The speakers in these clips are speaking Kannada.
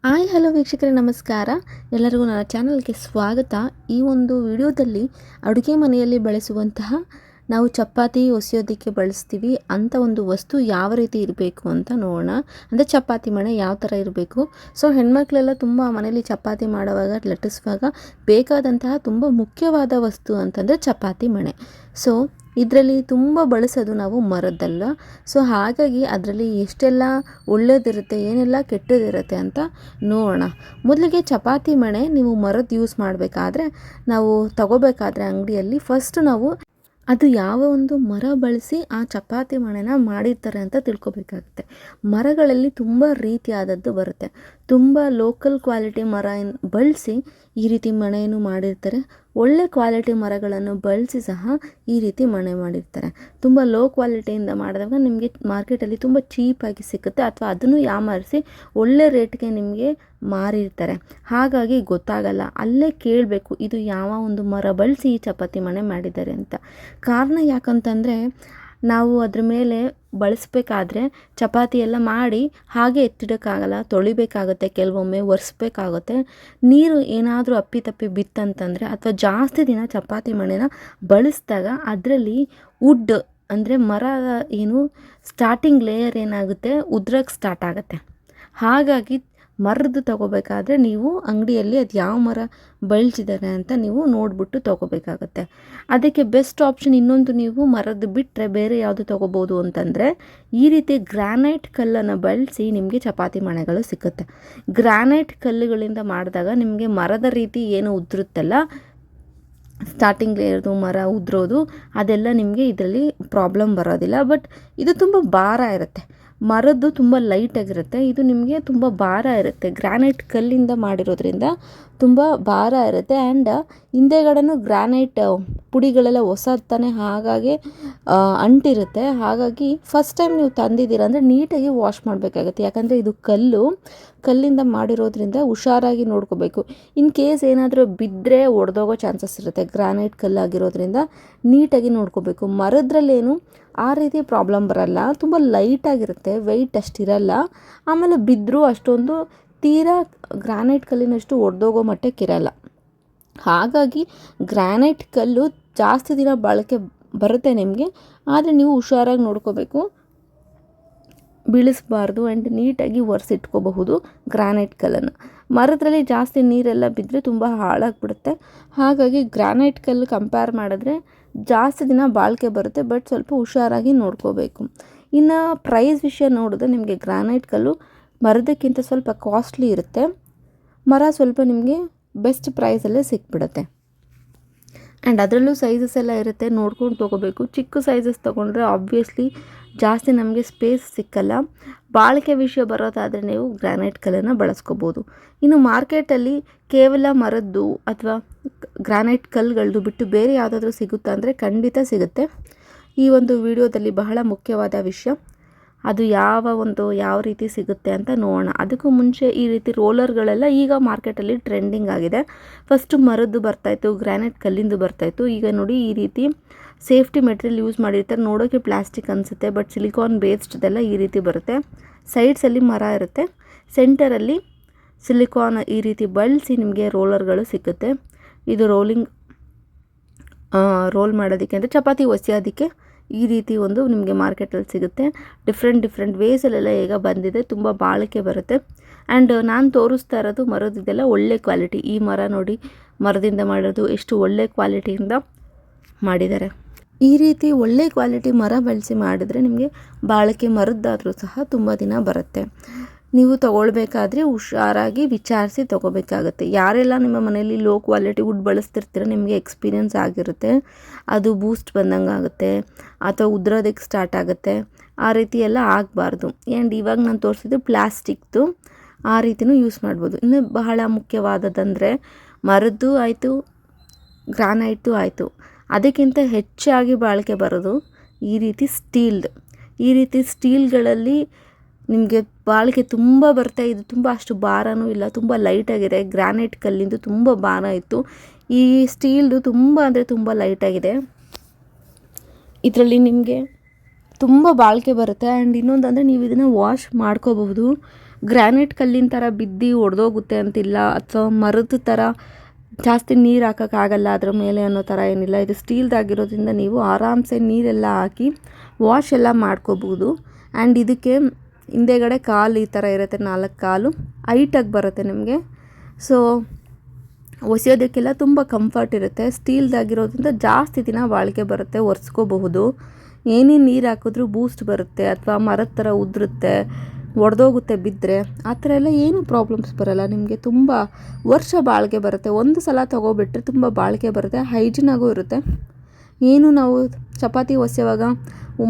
ಹಾಯ್ ಹಲೋ ವೀಕ್ಷಕರೇ ನಮಸ್ಕಾರ. ಎಲ್ಲರಿಗೂ ನನ್ನ ಚಾನಲ್ಗೆ ಸ್ವಾಗತ. ಈ ಒಂದು ವಿಡಿಯೋದಲ್ಲಿ ಅಡುಗೆ ಮನೆಯಲ್ಲಿ ಬಳಸುವಂತಹ ನಾವು ಚಪಾತಿ ಒಸೆಯೋದಕ್ಕೆ ಬಳಸ್ತೀವಿ ಅಂಥ ಒಂದು ವಸ್ತು ಯಾವ ರೀತಿ ಇರಬೇಕು ಅಂತ ನೋಡೋಣ. ಅಂದರೆ ಚಪಾತಿ ಮಣೆ ಯಾವ ಥರ ಇರಬೇಕು. ಸೊ ಹೆಣ್ಮಕ್ಳೆಲ್ಲ ತುಂಬ ಮನೇಲಿ ಚಪಾತಿ ಮಾಡುವಾಗ ಲಟ್ಟಿಸುವಾಗ ಬೇಕಾದಂತಹ ತುಂಬ ಮುಖ್ಯವಾದ ವಸ್ತು ಅಂತಂದರೆ ಚಪಾತಿ ಮಣೆ. ಸೊ ಇದರಲ್ಲಿ ತುಂಬ ಬಳಸೋದು ನಾವು ಮರದ್ದಲ್ಲ. ಸೊ ಹಾಗಾಗಿ ಅದರಲ್ಲಿ ಎಷ್ಟೆಲ್ಲ ಒಳ್ಳೆಯದಿರುತ್ತೆ ಏನೆಲ್ಲ ಕೆಟ್ಟದಿರುತ್ತೆ ಅಂತ ನೋಡೋಣ. ಮೊದಲಿಗೆ ಚಪಾತಿ ಮಣೆ ನೀವು ಮರದ್ದು ಯೂಸ್ ಮಾಡಬೇಕಾದ್ರೆ ನಾವು ತಗೋಬೇಕಾದ್ರೆ ಅಂಗಡಿಯಲ್ಲಿ ಫಸ್ಟ್ ನಾವು ಅದು ಯಾವ ಒಂದು ಮರ ಬಳಸಿ ಆ ಚಪಾತಿ ಮಣೆನ ಮಾಡಿರ್ತಾರೆ ಅಂತ ತಿಳ್ಕೊಬೇಕಾಗುತ್ತೆ. ಮರಗಳಲ್ಲಿ ತುಂಬ ರೀತಿಯಾದದ್ದು ಬರುತ್ತೆ. ತುಂಬ ಲೋಕಲ್ ಕ್ವಾಲಿಟಿ ಮರ ಬಳಸಿ ಈ ರೀತಿ ಮಣೆಯನ್ನು ಮಾಡಿರ್ತಾರೆ. ಒಳ್ಳೆ ಕ್ವಾಲಿಟಿ ಮರಗಳನ್ನು ಬಳಸಿ ಸಹ ಈ ರೀತಿ ಮಣೆ ಮಾಡಿರ್ತಾರೆ. ತುಂಬ ಲೋ ಕ್ವಾಲಿಟಿಯಿಂದ ಮಾಡಿದಾಗ ನಿಮಗೆ ಮಾರ್ಕೆಟಲ್ಲಿ ತುಂಬ ಚೀಪಾಗಿ ಸಿಗುತ್ತೆ, ಅಥವಾ ಅದನ್ನು ಯಾಮಾರಿಸಿ ಒಳ್ಳೆ ರೇಟ್ಗೆ ನಿಮಗೆ ಮಾರಿರ್ತಾರೆ. ಹಾಗಾಗಿ ಗೊತ್ತಾಗಲ್ಲ. ಅಲ್ಲೇ ಕೇಳಬೇಕು ಇದು ಯಾವ ಒಂದು ಮರ ಬಳಸಿ ಈ ಚಪಾತಿ ಮಣೆ ಮಾಡಿದ್ದಾರೆ ಅಂತ. ಕಾರಣ ಯಾಕಂತಂದರೆ ನಾವು ಅದ್ರ ಮೇಲೆ ಬಳಸಬೇಕಾದ್ರೆ ಚಪಾತಿ ಎಲ್ಲ ಮಾಡಿ ಹಾಗೆ ಎತ್ತಿಡೋಕ್ಕಾಗಲ್ಲ, ತೊಳಿಬೇಕಾಗುತ್ತೆ, ಕೆಲವೊಮ್ಮೆ ಒರೆಸ್ಬೇಕಾಗುತ್ತೆ. ನೀರು ಏನಾದರೂ ಅಪ್ಪಿತಪ್ಪಿ ಬಿತ್ತಂತಂದರೆ ಅಥವಾ ಜಾಸ್ತಿ ದಿನ ಚಪಾತಿ ಮಣೆನ ಬಳಸಿದಾಗ ಅದರಲ್ಲಿ ವುಡ್ ಅಂದರೆ ಮರ ಏನು ಸ್ಟಾರ್ಟಿಂಗ್ ಲೇಯರ್ ಏನಾಗುತ್ತೆ ಉದ್ರಕ್ಕೆ ಸ್ಟಾರ್ಟ್ ಆಗುತ್ತೆ. ಹಾಗಾಗಿ ಮರದ್ದು ತೊಗೋಬೇಕಾದ್ರೆ ನೀವು ಅಂಗಡಿಯಲ್ಲಿ ಅದು ಯಾವ ಮರ ಬಳಸಿದ್ದಾರೆ ಅಂತ ನೀವು ನೋಡಿಬಿಟ್ಟು ತೊಗೋಬೇಕಾಗತ್ತೆ. ಅದಕ್ಕೆ ಬೆಸ್ಟ್ ಆಪ್ಷನ್ ಇನ್ನೊಂದು, ನೀವು ಮರದ್ದು ಬಿಟ್ಟರೆ ಬೇರೆ ಯಾವುದು ತೊಗೋಬೋದು ಅಂತಂದರೆ ಈ ರೀತಿ ಗ್ರಾನೈಟ್ ಕಲ್ಲನ್ನು ಬಳಸಿ ನಿಮಗೆ ಚಪಾತಿ ಮಣೆಗಳು ಸಿಗುತ್ತೆ. ಗ್ರಾನೈಟ್ ಕಲ್ಲುಗಳಿಂದ ಮಾಡಿದಾಗ ನಿಮಗೆ ಮರದ ರೀತಿ ಏನು ಉದುರುತ್ತಲ್ಲ, ಸ್ಟಾರ್ಟಿಂಗ್ ಲೇಯರ್ದು ಮರ ಉದುರೋದು ಅದೆಲ್ಲ ನಿಮಗೆ ಇದರಲ್ಲಿ ಪ್ರಾಬ್ಲಮ್ ಬರೋದಿಲ್ಲ. ಬಟ್ ಇದು ತುಂಬ ಭಾರ ಇರುತ್ತೆ. ಮರದ್ದು ತುಂಬ ಲೈಟಾಗಿರುತ್ತೆ, ಇದು ನಿಮಗೆ ತುಂಬ ಭಾರ ಇರುತ್ತೆ. ಗ್ರಾನೈಟ್ ಕಲ್ಲಿಂದ ಮಾಡಿರೋದ್ರಿಂದ ತುಂಬ ಭಾರ ಇರುತ್ತೆ. ಆ್ಯಂಡ್ ಹಿಂದೆಗಡೆನೂ ಗ್ರಾನೈಟ್ ಪುಡಿಗಳೆಲ್ಲ ಹೊಸದು ತಾನೆ, ಹಾಗಾಗಿ ಅಂಟಿರುತ್ತೆ. ಹಾಗಾಗಿ ಫಸ್ಟ್ ಟೈಮ್ ನೀವು ತಂದಿದ್ದೀರ ಅಂದರೆ ನೀಟಾಗಿ ವಾಶ್ ಮಾಡಬೇಕಾಗುತ್ತೆ. ಯಾಕಂದರೆ ಇದು ಕಲ್ಲಿಂದ ಮಾಡಿರೋದ್ರಿಂದ ಹುಷಾರಾಗಿ ನೋಡ್ಕೋಬೇಕು. ಇನ್ ಕೇಸ್ ಏನಾದರೂ ಬಿದ್ದರೆ ಒಡೆದೋಗೋ ಚಾನ್ಸಸ್ ಇರುತ್ತೆ. ಗ್ರಾನೈಟ್ ಕಲ್ಲಾಗಿರೋದ್ರಿಂದ ನೀಟಾಗಿ ನೋಡ್ಕೋಬೇಕು. ಮರದ್ರಲ್ಲೇನು ಆ ರೀತಿ ಪ್ರಾಬ್ಲಮ್ ಬರಲ್ಲ, ತುಂಬ ಲೈಟಾಗಿರುತ್ತೆ, ವೆಯ್ಟ್ ಅಷ್ಟಿರಲ್ಲ. ಆಮೇಲೆ ಬಿದ್ದರೂ ಅಷ್ಟೊಂದು ತೀರಾ ಗ್ರಾನೈಟ್ ಕಲ್ಲಿನಷ್ಟು ಒಡೆದೋಗೋ ಮಟ್ಟಕ್ಕಿರಲ್ಲ. ಹಾಗಾಗಿ ಗ್ರಾನೈಟ್ ಕಲ್ಲು ಜಾಸ್ತಿ ದಿನ ಬಾಳಿಕೆ ಬರುತ್ತೆ ನಿಮಗೆ. ಆದರೆ ನೀವು ಹುಷಾರಾಗಿ ನೋಡ್ಕೋಬೇಕು, ಬೀಳಿಸಬಾರ್ದು. ಆ್ಯಂಡ್ ನೀಟಾಗಿ ಒರೆಸಿಟ್ಕೋಬಹುದು ಗ್ರಾನೈಟ್ ಕಲ್ಲನ್ನು. ಮರದ್ರಲ್ಲಿ ಜಾಸ್ತಿ ನೀರೆಲ್ಲ ಬಿದ್ದರೆ ತುಂಬ ಹಾಳಾಗಿಬಿಡುತ್ತೆ. ಹಾಗಾಗಿ ಗ್ರಾನೈಟ್ ಕಲ್ಲು ಕಂಪೇರ್ ಮಾಡಿದ್ರೆ ಜಾಸ್ತಿ ದಿನ ಬಾಳಿಕೆ ಬರುತ್ತೆ, ಬಟ್ ಸ್ವಲ್ಪ ಹುಷಾರಾಗಿ ನೋಡ್ಕೋಬೇಕು. ಇನ್ನು ಪ್ರೈಸ್ ವಿಷಯ ನೋಡಿದ್ರೆ ನಿಮಗೆ ಗ್ರಾನೈಟ್ ಕಲ್ಲು ಮರದಕ್ಕಿಂತ ಸ್ವಲ್ಪ ಕಾಸ್ಟ್ಲಿ ಇರುತ್ತೆ. ಮರ ಸ್ವಲ್ಪ ನಿಮಗೆ ಬೆಸ್ಟ್ ಪ್ರೈಸಲ್ಲೇ ಸಿಕ್ಬಿಡುತ್ತೆ. ಆ್ಯಂಡ್ ಅದರಲ್ಲೂ ಸೈಜಸ್ ಎಲ್ಲ ಇರುತ್ತೆ, ನೋಡ್ಕೊಂಡು ತೊಗೋಬೇಕು. ಚಿಕ್ಕ ಸೈಜಸ್ ತೊಗೊಂಡ್ರೆ ಆಬ್ವಿಯಸ್ಲಿ ಜಾಸ್ತಿ ನಮಗೆ ಸ್ಪೇಸ್ ಸಿಕ್ಕಲ್ಲ. ಬಾಳಿಕೆ ವಿಷಯ ಬರೋದಾದರೆ ನೀವು ಗ್ರಾನೈಟ್ ಕಲ್ಲನ್ನು ಬಳಸ್ಕೋಬೋದು. ಇನ್ನು ಮಾರ್ಕೆಟಲ್ಲಿ ಕೇವಲ ಮರದ್ದು ಅಥವಾ ಗ್ರಾನೈಟ್ ಕಲ್ಲುಗಳದ್ದು ಬಿಟ್ಟು ಬೇರೆ ಯಾವುದಾದ್ರೂ ಸಿಗುತ್ತಾ ಅಂದರೆ ಖಂಡಿತ ಸಿಗುತ್ತೆ. ಈ ಒಂದು ವಿಡಿಯೋದಲ್ಲಿ ಬಹಳ ಮುಖ್ಯವಾದ ವಿಷಯ ಅದು ಯಾವ ರೀತಿ ಸಿಗುತ್ತೆ ಅಂತ ನೋಡೋಣ. ಅದಕ್ಕೂ ಮುಂಚೆ ಈ ರೀತಿ ರೋಲರ್ಗಳೆಲ್ಲ ಈಗ ಮಾರ್ಕೆಟಲ್ಲಿ ಟ್ರೆಂಡಿಂಗ್ ಆಗಿದೆ. ಫಸ್ಟು ಮರದ್ದು ಬರ್ತಾಯಿತ್ತು, ಗ್ರಾನೈಟ್ ಕಲ್ಲಿಂದು ಬರ್ತಾಯಿತ್ತು. ಈಗ ನೋಡಿ ಈ ರೀತಿ ಸೇಫ್ಟಿ ಮೆಟೀರಿಯಲ್ ಯೂಸ್ ಮಾಡಿರ್ತಾರೆ. ನೋಡೋಕ್ಕೆ ಪ್ಲಾಸ್ಟಿಕ್ ಅನಿಸುತ್ತೆ, ಬಟ್ ಸಿಲಿಕಾನ್ ಬೇಸ್ಡ್ದೆಲ್ಲ ಈ ರೀತಿ ಬರುತ್ತೆ. ಸೈಡ್ಸಲ್ಲಿ ಮರ ಇರುತ್ತೆ, ಸೆಂಟರಲ್ಲಿ ಸಿಲಿಕಾನ್ ಈ ರೀತಿ ಬಳಸಿ ನಿಮಗೆ ರೋಲರ್ಗಳು ಸಿಗುತ್ತೆ. ಇದು ರೋಲ್ ಮಾಡೋದಕ್ಕೆ ಅಂದರೆ ಚಪಾತಿ ಒಸೆಯೋದಕ್ಕೆ ಈ ರೀತಿ ಒಂದು ನಿಮಗೆ ಮಾರ್ಕೆಟಲ್ಲಿ ಸಿಗುತ್ತೆ. ಡಿಫ್ರೆಂಟ್ ವೇಸಲ್ಲೆಲ್ಲ ಈಗ ಬಂದಿದೆ, ತುಂಬ ಬಾಳಿಕೆ ಬರುತ್ತೆ. ಆ್ಯಂಡ್ ನಾನು ತೋರಿಸ್ತಾ ಇರೋದು ಮರದಿದೆಲ್ಲ ಒಳ್ಳೆ ಕ್ವಾಲಿಟಿ. ಈ ಮರ ನೋಡಿ, ಮರದಿಂದ ಮಾಡಿರೋದು ಎಷ್ಟು ಒಳ್ಳೆ ಕ್ವಾಲಿಟಿಯಿಂದ ಮಾಡಿದ್ದಾರೆ. ಈ ರೀತಿ ಒಳ್ಳೆ ಕ್ವಾಲಿಟಿ ಮರ ಬಳಸಿ ಮಾಡಿದರೆ ನಿಮಗೆ ಬಾಳಿಕೆ ಮರದ್ದಾದರೂ ಸಹ ತುಂಬ ದಿನ ಬರುತ್ತೆ. ನೀವು ತೊಗೊಳ್ಬೇಕಾದ್ರೆ ಹುಷಾರಾಗಿ ವಿಚಾರಿಸಿ ತೊಗೋಬೇಕಾಗುತ್ತೆ. ಯಾರೆಲ್ಲ ನಿಮ್ಮ ಮನೆಯಲ್ಲಿ ಲೋ ಕ್ವಾಲಿಟಿ ವುಡ್ ಬಳಸ್ತಿರ್ತೀರ ನಿಮಗೆ ಎಕ್ಸ್ಪೀರಿಯನ್ಸ್ ಆಗಿರುತ್ತೆ. ಅದು ಬೂಸ್ಟ್ ಬಂದಂಗೆ ಆಗುತ್ತೆ ಅಥವಾ ಉದ್ರೋದಕ್ಕೆ ಸ್ಟಾರ್ಟ್ ಆಗುತ್ತೆ. ಆ ರೀತಿ ಎಲ್ಲ ಆಗಬಾರ್ದು. ಆ್ಯಂಡ್ ಇವಾಗ ನಾನು ತೋರಿಸಿದ್ದು ಪ್ಲಾಸ್ಟಿಕ್ದು, ಆ ರೀತಿಯೂ ಯೂಸ್ ಮಾಡ್ಬೋದು. ಇನ್ನು ಬಹಳ ಮುಖ್ಯವಾದದ್ದಂದರೆ ಮರದ್ದು ಆಯಿತು, ಗ್ರಾನೈಟು ಆಯಿತು, ಅದಕ್ಕಿಂತ ಹೆಚ್ಚಾಗಿ ಬಾಳಿಕೆ ಬರೋದು ಈ ರೀತಿ ಸ್ಟೀಲ್ಗಳಲ್ಲಿ ನಿಮಗೆ ಬಾಳಿಕೆ ತುಂಬ ಬರುತ್ತೆ. ಇದು ತುಂಬ ಅಷ್ಟು ಭಾರನೂ ಇಲ್ಲ, ತುಂಬ ಲೈಟಾಗಿದೆ. ಗ್ರಾನೈಟ್ ಕಲ್ಲಿಂದು ತುಂಬ ಭಾರ ಇತ್ತು, ಈ ಸ್ಟೀಲ್ದು ತುಂಬ ಅಂದರೆ ತುಂಬ ಲೈಟಾಗಿದೆ. ಇದರಲ್ಲಿ ನಿಮಗೆ ತುಂಬ ಬಾಳಿಕೆ ಬರುತ್ತೆ. ಆ್ಯಂಡ್ ಇನ್ನೊಂದು ಅಂದರೆ ನೀವು ಇದನ್ನು ವಾಶ್ ಮಾಡ್ಕೋಬಹುದು. ಗ್ರಾನೈಟ್ ಕಲ್ಲಿನ ಥರ ಬಿದ್ದು ಒಡೆದೋಗುತ್ತೆ ಅಂತಿಲ್ಲ, ಅಥವಾ ಮರದ ಥರ ಜಾಸ್ತಿ ನೀರು ಹಾಕೋಕ್ಕಾಗಲ್ಲ ಅದ್ರ ಮೇಲೆ ಅನ್ನೋ ಥರ ಏನಿಲ್ಲ. ಇದು ಸ್ಟೀಲ್ದಾಗಿರೋದ್ರಿಂದ ನೀವು ಆರಾಮ್ಸೆ ನೀರೆಲ್ಲ ಹಾಕಿ ವಾಶ್ ಎಲ್ಲ ಮಾಡ್ಕೋಬೋದು. ಆ್ಯಂಡ್ ಇದಕ್ಕೆ ಹಿಂದೆಗಡೆ ಕಾಲು ಈ ಥರ ಇರುತ್ತೆ, 4 ಕಾಲು ಹೈಟಾಗಿ ಬರುತ್ತೆ ನಿಮಗೆ. ಸೊ ಒಸೆಯೋದಕ್ಕೆಲ್ಲ ತುಂಬ ಕಂಫರ್ಟ್ ಇರುತ್ತೆ. ಸ್ಟೀಲ್ದಾಗಿರೋದ್ರಿಂದ ಜಾಸ್ತಿ ದಿನ ಬಾಳಿಕೆ ಬರುತ್ತೆ, ಒರೆಸ್ಕೋಬಹುದು. ಏನೇ ನೀರು ಹಾಕಿದ್ರೂ ಬೂಸ್ಟ್ ಬರುತ್ತೆ, ಅಥವಾ ಮರದ ಥರ ಉದುರುತ್ತೆ, ಒಡೆದೋಗುತ್ತೆ ಬಿದ್ದರೆ. ಆ ಥರ ಎಲ್ಲ ಏನೂ ಪ್ರಾಬ್ಲಮ್ಸ್ ಬರೋಲ್ಲ ನಿಮಗೆ. ತುಂಬ ವರ್ಷ ಬಾಳಿಕೆ ಬರುತ್ತೆ. ಒಂದು ಸಲ ತೊಗೊಬಿಟ್ರೆ ತುಂಬ ಬಾಳಿಕೆ ಬರುತ್ತೆ, ಹೈಜಿನಾಗೂ ಇರುತ್ತೆ. ಏನು ನಾವು ಚಪಾತಿ ಒಸೆಯುವಾಗ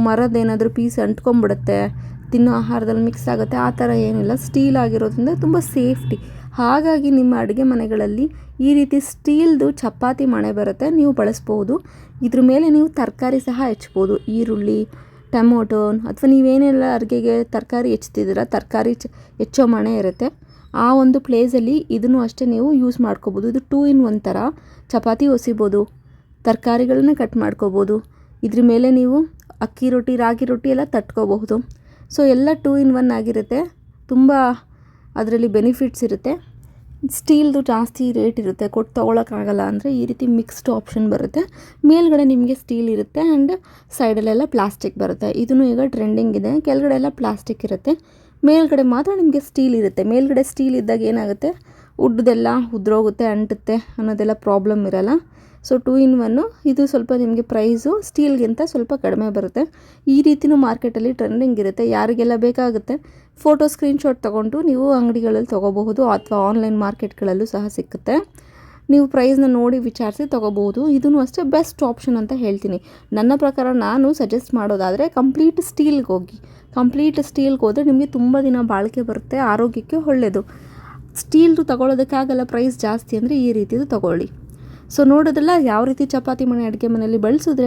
ಮರದ್ದೇನಾದರೂ ಪೀಸ್ ಅಂಟ್ಕೊಂಡ್ಬಿಡುತ್ತೆ, ತಿನ್ನೋ ಆಹಾರದಲ್ಲಿ ಮಿಕ್ಸ್ ಆಗುತ್ತೆ, ಆ ಥರ ಏನಿಲ್ಲ. ಸ್ಟೀಲ್ ಆಗಿರೋದ್ರಿಂದ ತುಂಬ ಸೇಫ್ಟಿ. ಹಾಗಾಗಿ ನಿಮ್ಮ ಅಡುಗೆ ಮನೆಗಳಲ್ಲಿ ಈ ರೀತಿ ಸ್ಟೀಲ್ದು ಚಪಾತಿ ಮಣೆ ಬರುತ್ತೆ, ನೀವು ಬಳಸ್ಬೋದು. ಇದ್ರ ಮೇಲೆ ನೀವು ತರಕಾರಿ ಸಹ ಹೆಚ್ಬೋದು, ಈರುಳ್ಳಿ, ಟೊಮೊಟೊ, ಅಥವಾ ನೀವೇನೆಲ್ಲ ಅಡುಗೆಗೆ ತರಕಾರಿ ಹೆಚ್ಚ್ತಿದ್ದೀರ, ತರಕಾರಿ ಹೆಚ್ಚೋ ಮಣೆ ಇರುತ್ತೆ. ಆ ಒಂದು ಪ್ಲೇಸಲ್ಲಿ ಇದನ್ನು ಅಷ್ಟೇ ನೀವು ಯೂಸ್ ಮಾಡ್ಕೋಬೋದು. ಇದು 2 in 1 ಥರ ಚಪಾತಿ ಒಸಿಬೋದು, ತರಕಾರಿಗಳನ್ನ ಕಟ್ ಮಾಡ್ಕೋಬೋದು. ಇದ್ರ ಮೇಲೆ ನೀವು ಅಕ್ಕಿ ರೊಟ್ಟಿ, ರಾಗಿ ರೊಟ್ಟಿ ಎಲ್ಲ ತಟ್ಕೋಬಹುದು. ಸೊ ಎಲ್ಲ 2 in 1 ಆಗಿರುತ್ತೆ. ತುಂಬ ಅದರಲ್ಲಿ ಬೆನಿಫಿಟ್ಸ್ ಇರುತ್ತೆ. ಸ್ಟೀಲ್ದು ಜಾಸ್ತಿ ರೇಟ್ ಇರುತ್ತೆ, ಕೊಟ್ಟು ತೊಗೊಳಕ್ಕಾಗಲ್ಲ ಅಂದರೆ ಈ ರೀತಿ ಮಿಕ್ಸ್ಡ್ ಆಪ್ಷನ್ ಬರುತ್ತೆ. ಮೇಲ್ಗಡೆ ನಿಮಗೆ ಸ್ಟೀಲ್ ಇರುತ್ತೆ ಆ್ಯಂಡ್ ಸೈಡಲ್ಲೆಲ್ಲ ಪ್ಲಾಸ್ಟಿಕ್ ಬರುತ್ತೆ. ಇದನ್ನು ಈಗ ಟ್ರೆಂಡಿಂಗ್ ಇದೆ. ಕೆಳಗಡೆ ಎಲ್ಲ ಪ್ಲಾಸ್ಟಿಕ್ ಇರುತ್ತೆ, ಮೇಲ್ಗಡೆ ಮಾತ್ರ ನಿಮಗೆ ಸ್ಟೀಲ್ ಇರುತ್ತೆ. ಮೇಲ್ಗಡೆ ಸ್ಟೀಲ್ ಇದ್ದಾಗ ಏನಾಗುತ್ತೆ, ಉಡ್ದೆಲ್ಲ ಉದ್ರೋಗುತ್ತೆ, ಅಂಟುತ್ತೆ ಅನ್ನೋದೆಲ್ಲ ಪ್ರಾಬ್ಲಮ್ ಇರಲ್ಲ. ಸೊ 2 in 1 ಇದು ಸ್ವಲ್ಪ ನಿಮಗೆ ಪ್ರೈಸು ಸ್ಟೀಲ್ಗಿಂತ ಸ್ವಲ್ಪ ಕಡಿಮೆ ಬರುತ್ತೆ. ಈ ರೀತಿಯೂ ಮಾರ್ಕೆಟಲ್ಲಿ ಟ್ರೆಂಡಿಂಗ್ ಇರುತ್ತೆ. ಯಾರಿಗೆಲ್ಲ ಬೇಕಾಗುತ್ತೆ ಫೋಟೋ ಸ್ಕ್ರೀನ್ಶಾಟ್ ತೊಗೊಂಡು ನೀವು ಅಂಗಡಿಗಳಲ್ಲಿ ತೊಗೋಬಹುದು, ಅಥವಾ ಆನ್ಲೈನ್ ಮಾರ್ಕೆಟ್ಗಳಲ್ಲೂ ಸಹ ಸಿಕ್ಕುತ್ತೆ. ನೀವು ಪ್ರೈಸ್ನ ನೋಡಿ ವಿಚಾರಿಸಿ ತೊಗೋಬಹುದು. ಇದೂ ಅಷ್ಟೇ ಬೆಸ್ಟ್ ಆಪ್ಷನ್ ಅಂತ ಹೇಳ್ತೀನಿ. ನನ್ನ ಪ್ರಕಾರ ನಾನು ಸಜೆಸ್ಟ್ ಮಾಡೋದಾದರೆ ಕಂಪ್ಲೀಟ್ ಸ್ಟೀಲ್ಗೆ ಹೋಗಿ. ಕಂಪ್ಲೀಟ್ ಸ್ಟೀಲ್ಗೆ ಹೋದರೆ ನಿಮಗೆ ತುಂಬ ದಿನ ಬಾಳಿಕೆ ಬರುತ್ತೆ, ಆರೋಗ್ಯಕ್ಕೆ ಒಳ್ಳೆಯದು. ಸ್ಟೀಲ್ದು ತೊಗೊಳೋದಕ್ಕಾಗಲ್ಲ, ಪ್ರೈಸ್ ಜಾಸ್ತಿ ಅಂದರೆ ಈ ರೀತಿದು ತೊಗೊಳ್ಳಿ. ಸೊ ನೋಡೋದಲ್ಲ ಯಾವ ರೀತಿ ಚಪಾತಿ ಮಣೆ ಅಡುಗೆ ಮನೆಯಲ್ಲಿ ಬಳಸಿದ್ರೆ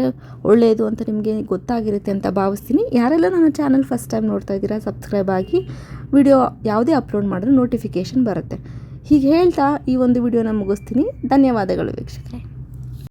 ಒಳ್ಳೆಯದು ಅಂತ ನಿಮಗೆ ಗೊತ್ತಾಗಿರುತ್ತೆ ಅಂತ ಭಾವಿಸ್ತೀನಿ. ಯಾರೆಲ್ಲ ನನ್ನ ಚಾನಲ್ ಫಸ್ಟ್ ಟೈಮ್ ನೋಡ್ತಾ ಇದ್ದೀರಾ, ಸಬ್ಸ್ಕ್ರೈಬ್ ಆಗಿ. ವಿಡಿಯೋ ಯಾವುದೇ ಅಪ್ಲೋಡ್ ಮಾಡಿದ್ರೆ ನೋಟಿಫಿಕೇಷನ್ ಬರುತ್ತೆ. ಹೀಗೆ ಹೇಳ್ತಾ ಈ ಒಂದು ವಿಡಿಯೋನ ಮುಗಿಸ್ತೀನಿ. ಧನ್ಯವಾದಗಳು ವೀಕ್ಷಕರೇ.